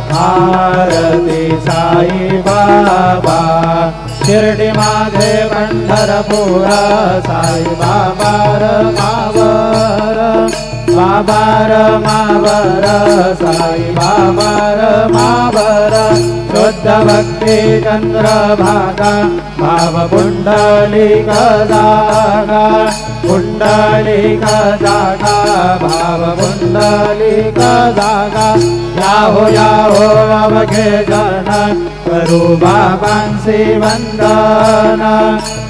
आरती साई बाबा शिर्डी माझे पंढरपूर साई बाबा रमावर बाबा रमावर साई बाबा रमावर शुद्ध भक्ती चंद्रभागा भाव पुंडलिक जागा पुंडलिक जागा भाव पुंडलिक जागा याहो अवघे जन करू बाबांचे वंदन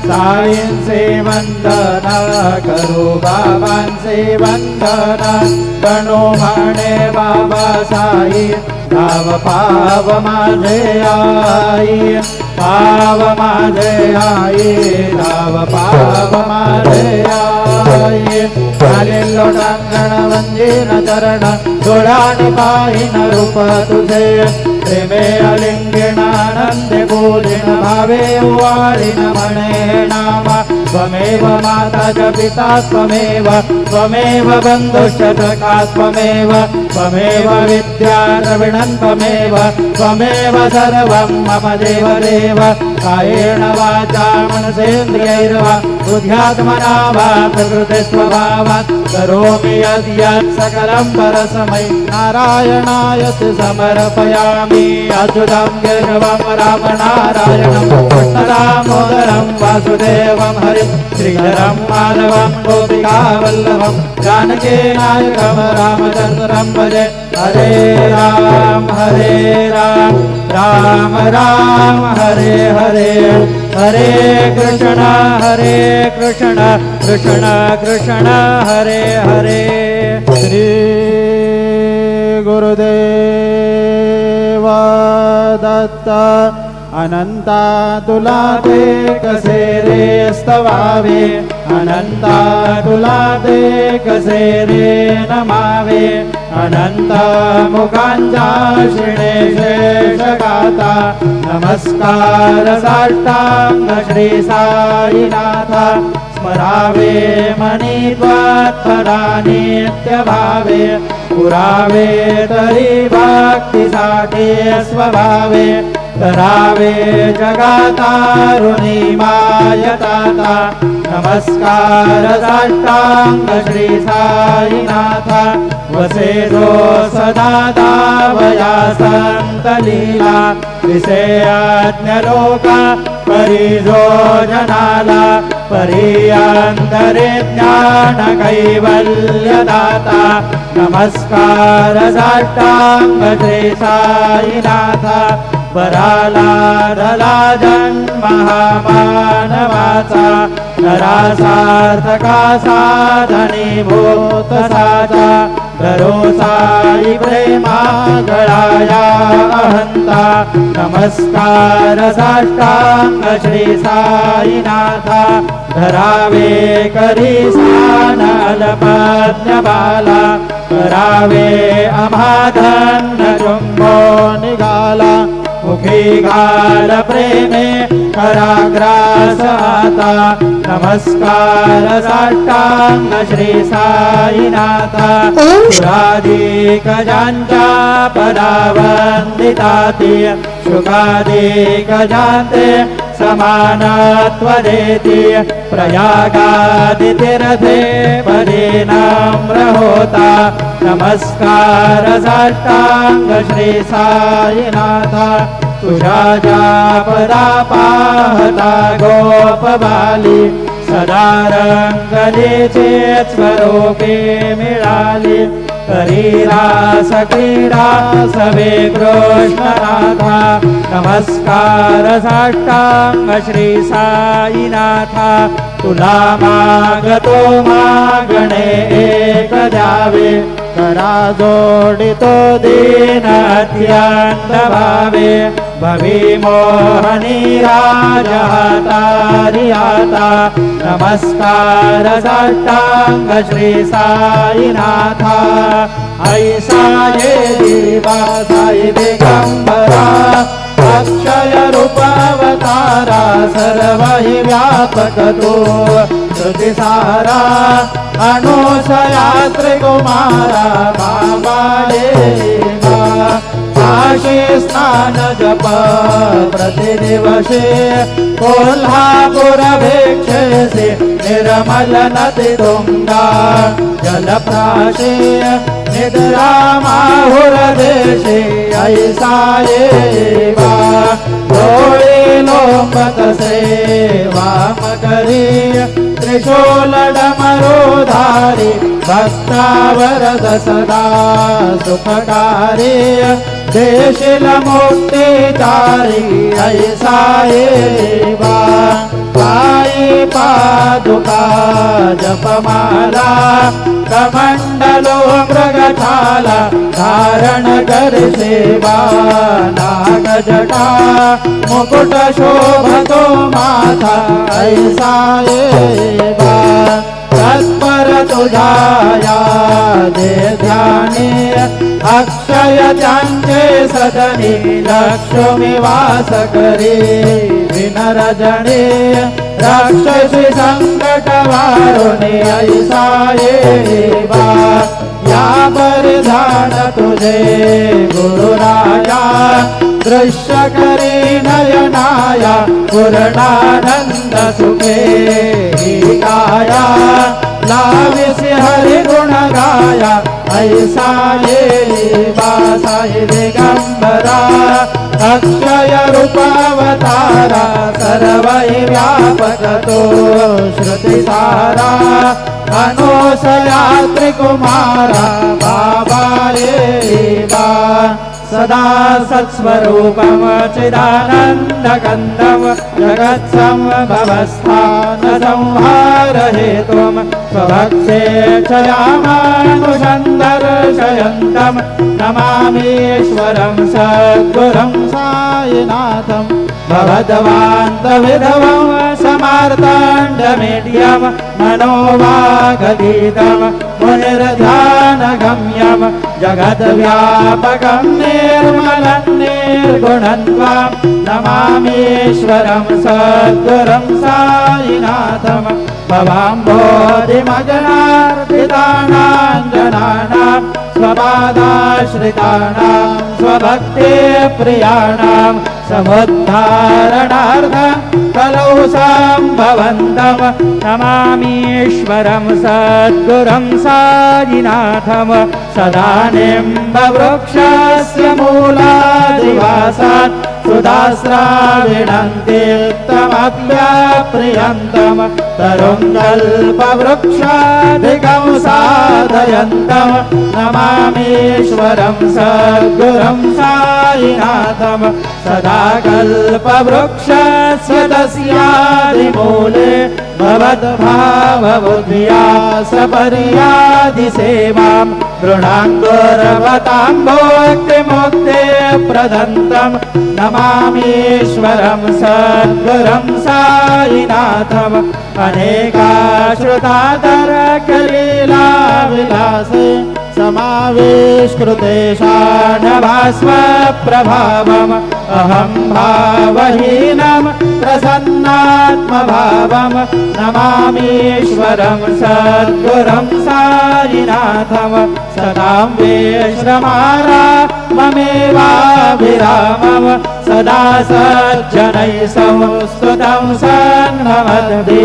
साईंचे वंदन करू बाबांचे वंदन गणो म्हणे बाबा साई धाव पाव माझे आई पाव माझे आई धाव पाव माझे आई आले लोटांगण वंदीन चरण डोळ्याने पाहिन रूप तुझे प्रेमे अलिंगिणानंद बोलिन भावे वाळीन म्हणे नामा त्वमेव माता च पिता त्वमेव त्वमेव बन्धुश्च त्वमेव त्वमेव विद्या द्रविणं त्वमेव त्वमेव सर्वं मम देव देव कायेन वाचा मनसेन्द्रियैर्वा बुद्ध्यात्मना वा प्रकृते स्वभावात् करोमि यद्यत् सकलं परस्मै नारायणाय समर्पयामि अच्युतं केशवं रामनारायणं कृष्णदामोदरं वासुदेवं हरिं श्रीधरं माधवं गोपिकावल्लभं जानकीनायकं रामचन्द्रं भजे हरे राम राम राम हरे हरे हरे कृष्ण कृष्ण कृष्ण हरे हरे श्री गुरुदेव दत्त अनंता तुला ते कसे रे स्तवावे अनंता तुला ते कसे रे नमावे अनंत मुखांचा शिणे शेष गाता नमस्कार साष्टांग श्री साईनाथा स्मरावे मनी त्वत्पदा नित्य भावे पुरावे तरी भक्तीसाठी स्वभावे करावे जगातारुणी मायताता नमस्कार साष्टांग श्री साईनाथा वसे जो सदा दावया संत लीला विषयाज्ञलोका परिजो जनाला परियांतरे ज्ञान कैवल्यदाता नमस्कार साष्टांग श्री साईनाथा पराला रला जन्म मानवाचा नरासार्थका साधनी भूत साचा धरो साई प्रेमा गळाया अहंता नमस्कार साष्टांग श्री साईनाथा धरावे करी सान अल्पज्ञ बाला करावे अमाधन चुंबो निघाला मुखी घाल प्रेमे कराग्रास आता नमस्कार साष्टांग श्री साईनाथा सुराधिक ज्यांच्या पदावंदिताती शुकाधिक ज्यांचे समानत्व देती प्रयागादि तीर्थे पदे नम्र होता नमस्कार साष्टांग श्री साईनाथा तुझ्या ज्या पदा पाहता गोपबाली सदा रंगलीचे स्वरूपे मिळाली करी रास क्रीडा सवे कृष्णनाथा नमस्कार साष्टांग श्री साईनाथा तुला मागतो मागणे एक द्यावे करा जोडितो दीन अत्यंत भावे भवी मोहनी राजहतारियाता नमस्कार साष्टांग श्री साईनाथा ऐसा ये देवा साई दिगंबरा अक्षय रूपावतारा सर्व हि व्यापक तो श्रुतिसारा अणुसया त्रिकुमारा बाबा देवा काशी स्नान जप प्रतिदिवसे कोल्हापुर भिक्षसे निर्मल नदी तुंगा जलप्राशे निद्रा माहुर देशे ऐसा एवा डोळे लोंबत सेवा करी त्रिशूल डमरुधारी भक्तावरद सदा सुखकारी देशील मुक्तिदारी ऐसा एवा पायी पादुका जपमाला कमंडलो मृगछाला धारण कर सेवा नागजटा मुकुट शोभतो माथा ऐसा एवा तत्पर तुझाया दे ध्यानी अक्षय त्यांचे सदनी लक्ष्मी वास करी विनरजनी राक्षसी संकट वारुणी ऐसा एवा या परिधान तुझे गुरुराया दृश्य करी नयनाया पूर्णानंद सुखे काया लाविसी हरि गुण गाया ऐसा एवा साई दिगंबरा अक्षय रूपावतारा सर्वै व्यापक तो श्रुति सारा अनोसया त्रिकुमारा बाबा एवा सदा सत्स्वरूपम चिदानन्दकन्दं जगत्सम्भवस्थान संहार हेतुं स्वभक्तेच्छयामानुषं दर्शयन्तं नमामीश्वरं सद्गुरुं साईनाथं भवद्वान्तविधवं समार्ताण्डमेड्यं मनोवागतीतं मुनिर्ध्यानगम्यं जगद्व्यापकं निर्मलं निर्गुणं त्वां नमामीश्वरं सद्गुरुं साईनाथं भवाम्भोधिमजनार्पितानां जनानां स्वपादाश्रितानां स्वभक्तिप्रियाणां समुद्धारणार्थं कलौ सम्भवन्तं नमामीश्वरं सद्गुरुं साईनाथं सदा निम्बवृक्षस्य मूलादिवासात् सुधास्राविणं तीर्थमप्यप्रियन्तं तरुङ्कल्पवृक्षाधिकं साधयन्तं नमामीश्वरं सद्गुरुं साईनाथं सदा कल्पवृक्षस्य तस्यादिमूले भवद्भावबुद्ध्या सपर्यादिसेवां गृणाङ्गुर्वतां भोक्तिमुक्ते प्रदन्तं नमामीश्वरं सद्गुरुं साईनाथं अनेकाश्रुतादरकलीलाविलासे समावेशकृतेशानभास्वप्रभावम् अहं भावहीनं प्रसन्नात्मभावं नमामीश्वरं सद्गुरुं साईनाथं सदां विश्रमारा ममेवाभिरामं सदा सज्जनैः संस्तुतं सन्नमद्भि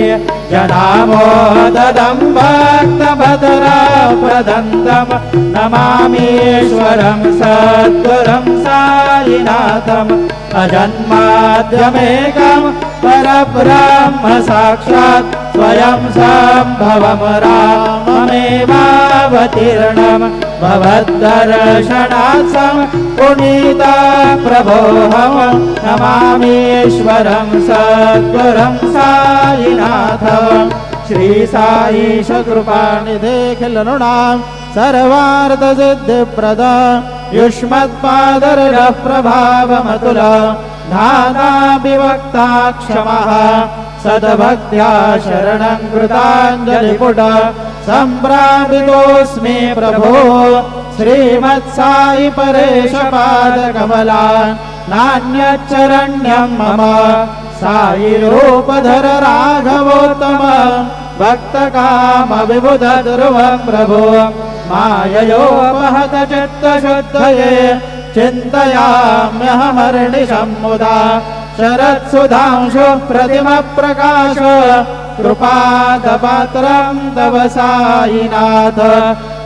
जनामोददं भक्तभद्रप्रदन्तं नमामीश्वरं सद्गुरुं साईनाथम् अजन्माद्यमेकं परब्रह्म साक्षात् स्वयं सम्भवं राममेवावतीर्णं भवद्दर्शनात् पुनीता प्रभोहं नमामीश्वरं सद्गुरुं साईनाथम् श्री साईश कृपानिधे खिलनृणां सर्वार्थसिद्धिप्रद युष्मत्पादरः प्रभावमतुल धाता विवक्ता क्षमः सद्भक्त्या शरणं कृताञ्जलिपुट सम्प्रापितोऽस्मि प्रभो श्रीमत्साई परेश पादकमला नान्यच्चरण्यं मम साई रूपधर राघवोत्तम भक्तकाम विबुध ध्रुवं प्रभो माययोपहत चित्तशुद्धये चिन्तयाम्यहमर्निशं मुदा शरत्सुधांशु प्रतिमप्रकाश कृपादपात्रं तव सायिनाथ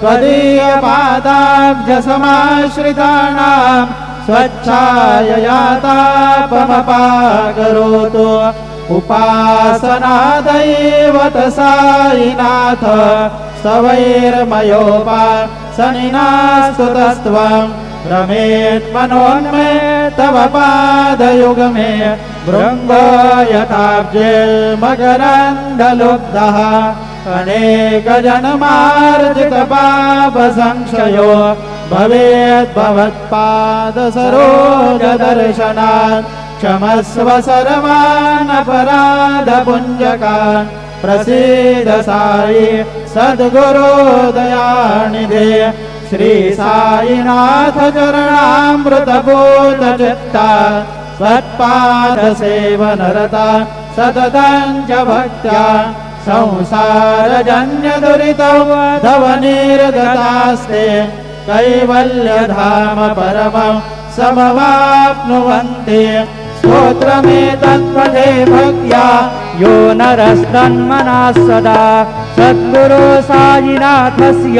त्वदीयपादाब्जसमाश्रितानां स्वच्छायया तापमपाकरोतु उपासनादैवत सायिनाथ स्तवैर्मयोपासनिनास्तुतस्त्वं रमेत्मनोन्मे तव पादयुगमे भृङ्गो यथाब्जे मकरन्दलुब्धः अनेकजन्मार्जितपापसंशयो भवेद्भवत्पादसरोजदर्शनात् क्षमस्व सर्वानपराधपुञ्जकान् प्रसीद साई सद्गुरोदयानिधे श्री साईनाथ चरणामृतपूत चित्ता त्वत्पादसेवनरता सततं च भक्त्या संसारजन्यदुरितौ तव निर्गतास्ते कैवल्यधाम परमं समवाप्नुवन्ति स्तोत्रमेतत्पठे भक्त्या यो नरस्तन्मना सदा सद्गुरो साईनाथस्य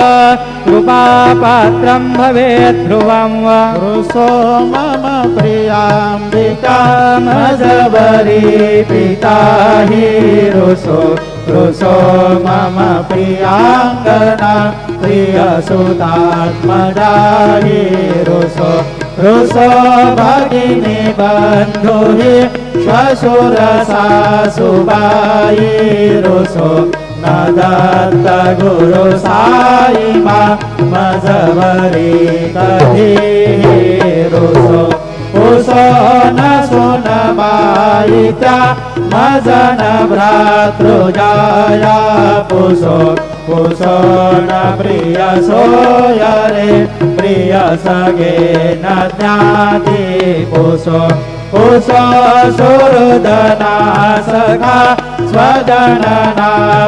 कृपापात्रं भवेत् ध्रुवं रुसो मम प्रियाम्बिका मजबरी पिता हि रुसो रुसो मम प्रियाङ्गना प्रियसुतात्मजा हि रुसो रुसो भगिनी बन्धु हि श्वशुरसासुबायि रुसो न दत्त गुरु साई मा मजवरी कधी रुसो पुसो न सुनबाई त्या मजन भ्रातृजाया पुसो पुसो न प्रिय सोयरे प्रिय सगे न ज्ञाति पुसो पुसो सुहृदना सखा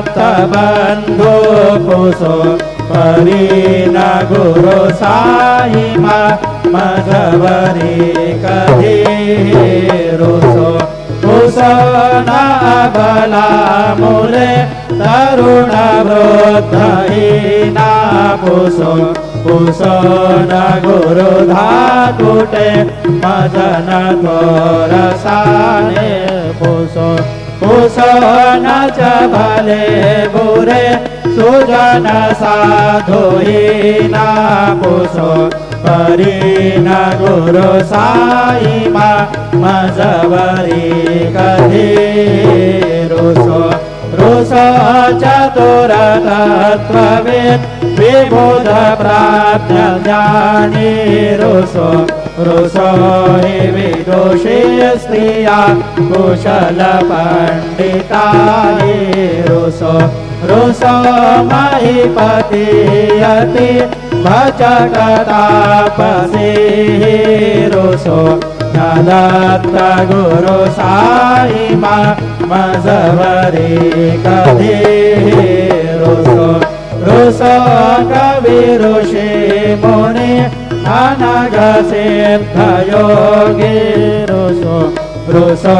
स्वजननाप्तबन्धु पुसो परीन गुरु साई मा मजवरी कधी रुसो पुसो न अबला मूले तरुण वृद्धहीना पुसो पुसो न गुरु धाकुटे मजन तोरसाने पुसो पुसो न च भले बुरे सुजन साधुहीना पुसो परीन गुरु साई मा मजवरी कधी रुसो रुसो चतुरतत्त्ववित् विबुध प्राप्य ज्ञानी रुसो रुसो हि विदुषी स्त्रिया कुशल पंडितानि रुसो रुसो महीपतियति भजकतापसी रुसो न दत्त गुरु साई मा मजवरी कधी रुसो रुसो कवि ऋषि मुनि अनग सिद्ध योगी रुसो रुसो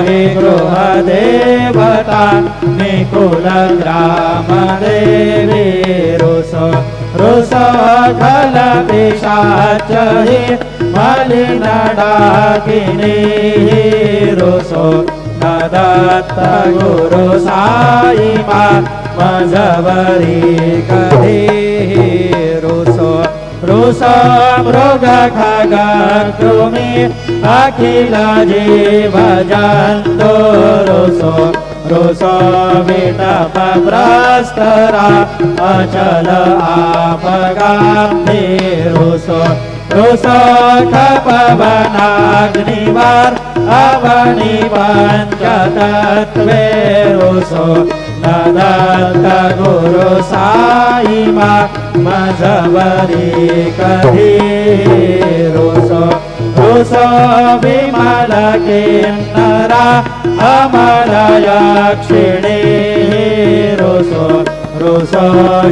हि गृह देवता निकुल ग्राम देवी रुसो रुसो खल पिशाच हि मलिन डाकिनी रुसो न दत्त गुरु साई मा मजवरी कधी रुसो रुसो मृग खग कृमि अखिल जीव जन्तु रुसो रुसो विटप भ्रष्टरा अचल आपगाम्भि रुसो रुसो खपवनाग्निवार अवनि पंचतत्त्वे रुसो न दत्त गुरु साई मा मजवरी कधी रुसो रुसो विमल किन्नरा अमर यक्षिणी रुसो रुसो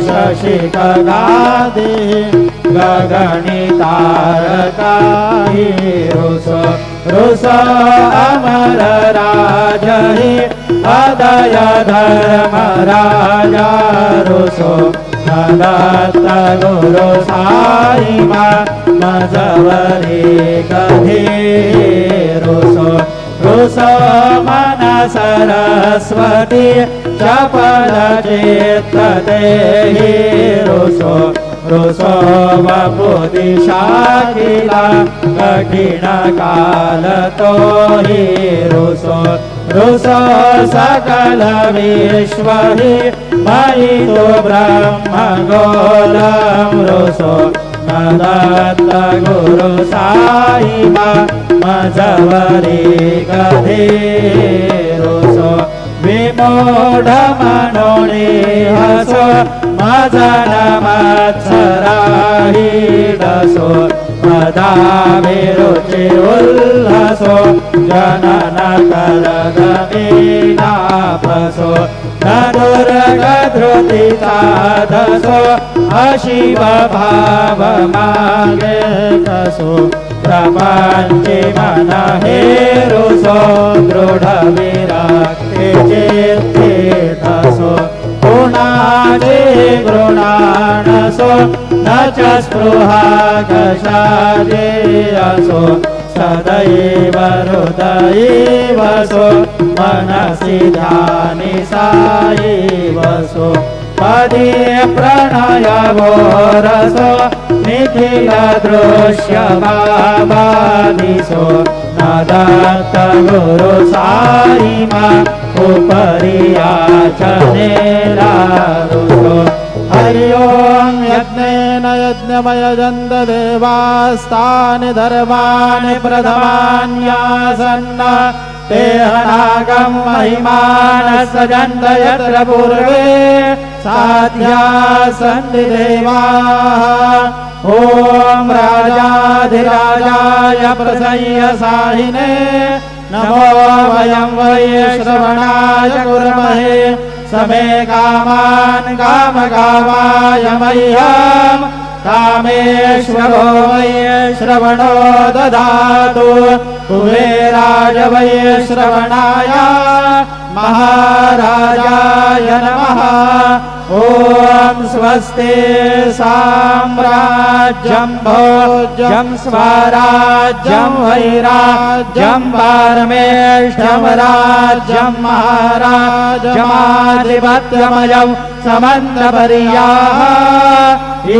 शशिखगादि गगनितारकाहि रोसो रोसो अमर राजा हे अदय धर्म राजा रोसो दत्त गुरु साई मजवरी कधी रोसो रोसो मन सरस्वती चपल चित्त देहि रोसो रोसो वपुदिशाखिला कठिन काल तो हि रोसो रोसो सकल विश्व हि मयि तो ब्रह्म गोलम रोसो दत्त गुरु साई मजवरी कधी रोसो विमूढ मनोणी हसो मजन मत्सराही दसो मदाभिरुचि उल्लसो जनन करदमीनापसो न दुर्गधृति साधसो अशिव भाव मागे कसो प्रपंची मन हेरुसो दृढ विरक्ति चित्ते धसो गुणाचे गृणानसो न च स्पृहा कषाये असो सदैव हृदयेवसो मनसि ध्यानि सायेवसो पदे प्रणयवो रसो निखिल दृश्य भावादिसो न दत्त गुरु साई उपरि याचनेलारुसो हरि ओं यज्ञेन यज्ञमयजन्त देवास्तानि धर्माणि प्रथमान्यासन्न ते अनागं महिमानः सजन्त यत्र पूर्वे साध्यासन्ति देवाः ॐ राजाधिराजाय प्रसह्य साहिने नमो वयं वै श्रवणाय कुर्महे समे कामान् कामकामाय मह्यं कामेश्वरो वै श्रवणो ददातु कुबेराय वै श्रवणाय महाराजाय नमः ॐ स्वस्ति साम्राज्यं भोज्यं स्वराज्यं वैराज्यं पारमेष्ठं राज्यं महाराजमाधिपत्यमयं समन्तपर्याः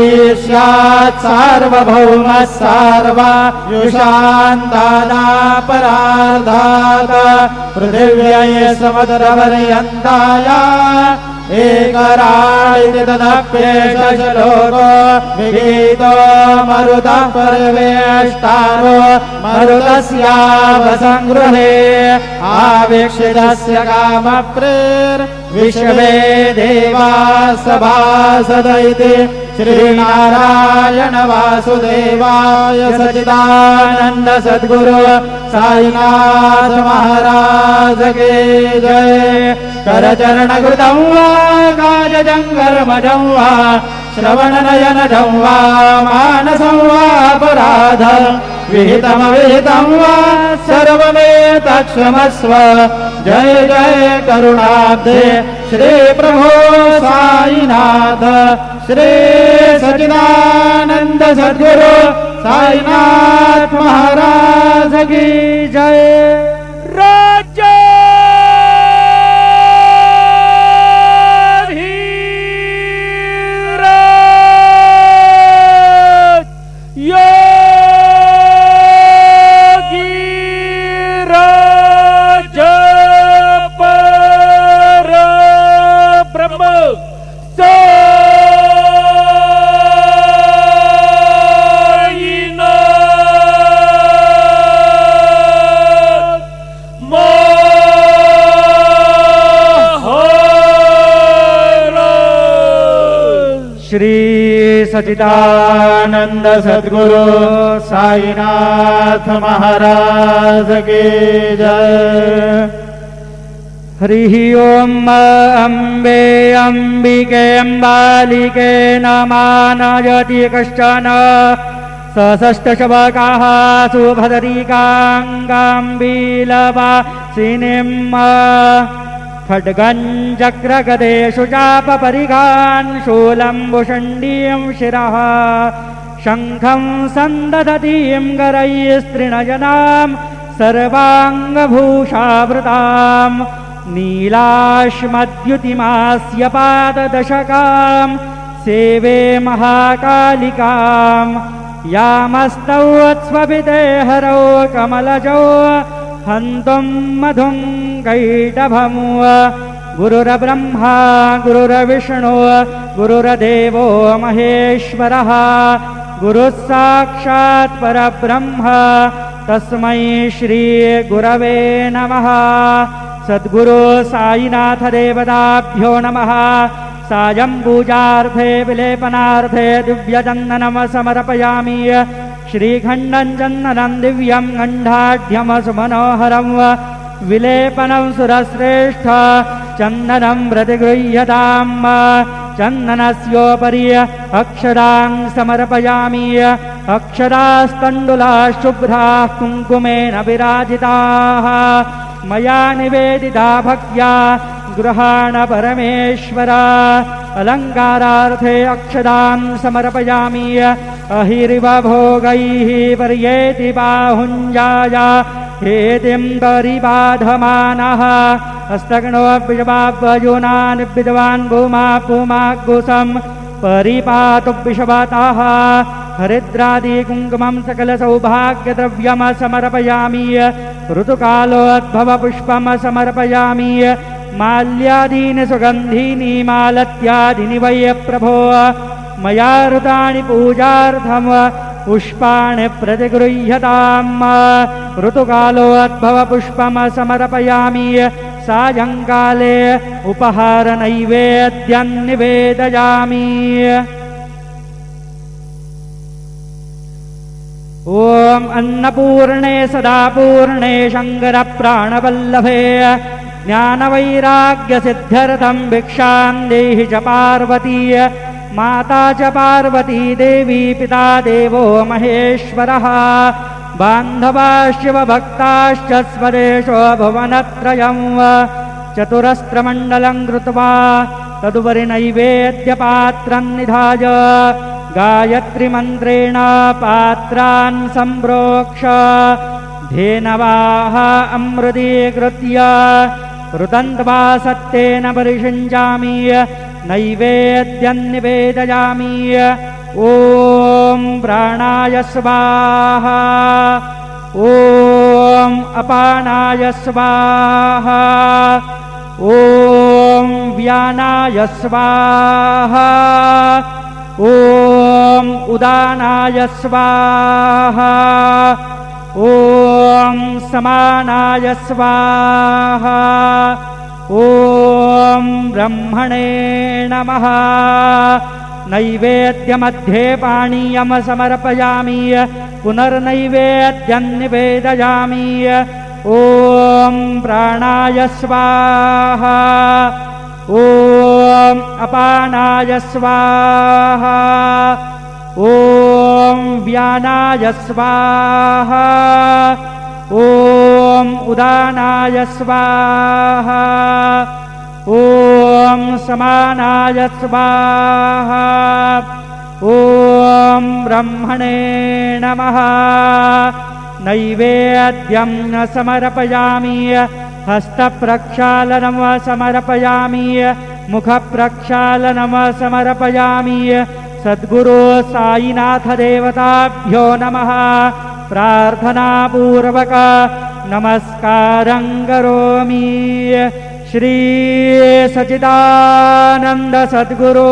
ईर्ष्यात् सार्वभौमः सर्वयुषान्तानापरार्धात् पृथिव्यै समुद्रपर्यन्ताय एकराळिति तदप्येष श्लोको विगीतो मरुतः परिवेष्टारो मरुतस्यावसङ्गृहे आवीक्षितस्य कामप्रेर्विश्वे देवाः सभासद इति श्रीनारायण वासुदेवाय सच्चिदानंद सद्गुरु साईनाथ महाराज के जय। करचरणकृतं वा काजजङ्गर्मजं वा श्रवणनयनजं वा मानसं वापराध विहितमविहितं वा सर्वमेतत्क्षमस्व। जय जय करुणाब्धे श्री प्रभो साईनाथ श्री सच्चिदानंद सद्गुरु साईनाथ महाराज की जय। श्री सच्चिदानंद सद्गुरु साईनाथ महाराज की जय। हरिः ॐ अम्बे अम्बिके अम्बालिके नमानयति कश्चन सषष्ठशवकाः सुभदरीकाङ्गाम्बीलवासिनीम् खड्गं चक्रगदेषु चापपरिघान् शूलम्बुषण्डीं शिरः शङ्खं सन्दधतीं करैस्त्रिणजनां सर्वाङ्गभूषावृतां नीलाश्मद्युतिमास्य पाददशकां सेवे महाकालिकां यामस्तौ स्वपिते हरौ कमलजौ हन्तुं मधुं कैटभमु गुरुर्ब्रह्मा गुरुर्विष्णु गुरुर्देवो महेश्वरः गुरुः साक्षात् परब्रह्म तस्मै श्री गुरवे नमः। सद्गुरु साईनाथ देवताभ्यो नमः। सायं पूजार्थे विलेपनार्थे दिव्यचन्दनं समर्पयामि। श्रीखण्डं चन्दनं दिव्यं गण्डाढ्यमसुमनोहरं विलेपनं सुरश्रेष्ठ चन्दनं प्रतिगृह्यतां चन्दनस्योपरि अक्षरां समर्पयामि। अक्षरास्तण्डुलाः शुभ्राः कुङ्कुमेन विराजिताः मया निवेदिता भक्त्या गृहाण परमेश्वर। अलङ्कारार्थे अक्षरां समर्पयामि। अहिरिव भोगैः पर्येति बाहुञ्जाय हेतिं परिबाधमानः हस्तगणोऽपिशवाब्वयोनान् विद्वान् भूमा भूमागुसं परिपातु विषवतः। हरिद्रादिकुङ्कुमं सकलसौभाग्यद्रव्यं समर्पयामि। ऋतुकालोद्भवपुष्पं समर्पयामि। माल्यादीनि सुगन्धीनि मालत्यादीनि वै प्रभो मया ऋतानि पूजार्थं पुष्पाणि प्रतिगृह्यताम्। ऋतुकालोद्भवपुष्पं समर्पयामि। सायङ्काले उपहारनैवेद्यं निवेदयामि। ॐ अन्नपूर्णे सदापूर्णे शङ्करप्राणवल्लभे ज्ञानवैराग्यसिद्ध्यर्थं भिक्षां देहि च पार्वती। माता च पार्वती देवी पिता देवो महेश्वरः बान्धवा शिवभक्ताश्च स्वदेशो भुवनत्रयं चतुरस्रमण्डलं कृत्वा तदुपरि नैवेद्यपात्रं निधाय गायत्रीमन्त्रेण पात्रान् सम्प्रोक्ष धेनवाः अमृतीकृत्य ऋतन्त्वा सत्तेन परिषिञ्चामि। नैवेद्यं निवेदयामि। ॐ प्राणाय स्वाहा ॐ अपानाय स्वाहा ॐ व्यानाय स्वाहा ॐ उदानाय स्वाहा ॐ समानाय स्वाहा ॐ ब्रह्मणे नमः। नैवेद्यमध्ये पानीयं समर्पयामि। पुनर्नैवेद्यं निवेदयामि। ॐ प्राणाय स्वाहा ॐ अपानाय स्वाहा ॐ व्यानाय स्वाहा ॐ उदानाय स्वाहा ॐ समानाय स्वाहा ॐ ब्रह्मणे नमः। नैवेद्यं समर्पयामि। हस्तप्रक्षालनं समर्पयामि। मुखप्रक्षालनं समर्पयामि। सद्गुरु साईनाथ देवताभ्यो नमः। प्रार्थनापूर्वक नमस्कारं करोमि। श्री सच्चिदानंद सद्गुरु